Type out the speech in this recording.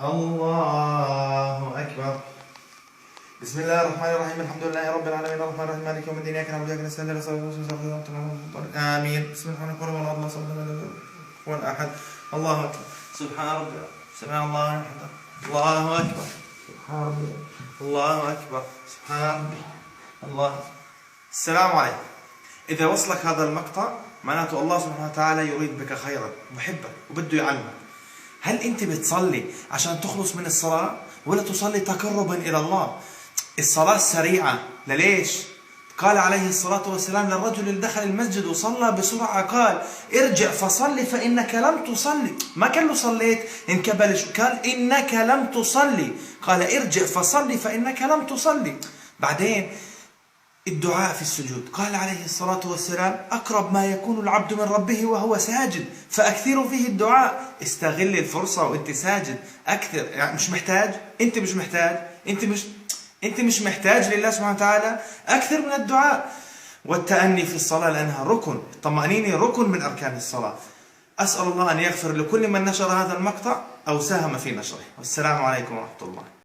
الله أكبر. بسم الله الرحمن الرحيم. الحمد لله رب العالمين الرحمن الرحيم مالك يوم الدين إياك نعبد وإياك نستعين اهدنا الصراط المستقيم آمين. بسم الله الرحمن الرحيم. الله صلى الله عليه أحد. الله أكبر. سبحان ربي. سمع الله لمن حمده. الله أكبر. سبحان ربي. الله أكبر. سبحان ربي. الله. السلام عليكم. إذا وصلك هذا المقطع معناته الله سبحانه وتعالى يريد بك خيرا وبحبك وبده يعلمك. هل أنت بتصلي عشان تخلص من الصلاة ولا تصلي تقربا إلى الله؟ الصلاة السريعة ليش؟ قال عليه الصلاة والسلام للرجل اللي دخل المسجد وصلى بسرعة قال ارجع فصلي فإنك لم تصلي. ما قال له صليت انكبل، قال إنك لم تصلي، قال ارجع فصلي فإنك لم تصلي. بعدين الدعاء في السجود قال عليه الصلاة والسلام أقرب ما يكون العبد من ربه وهو ساجد فأكثروا فيه الدعاء. استغل الفرصة وانت ساجد أكثر. يعني مش محتاج، انت مش محتاج، انت مش محتاج لله سبحانه وتعالى، أكثر من الدعاء والتأني في الصلاة لأنها ركن. الطمأنينة ركن من أركان الصلاة. أسأل الله أن يغفر لكل من نشر هذا المقطع أو ساهم في نشره. والسلام عليكم ورحمة الله.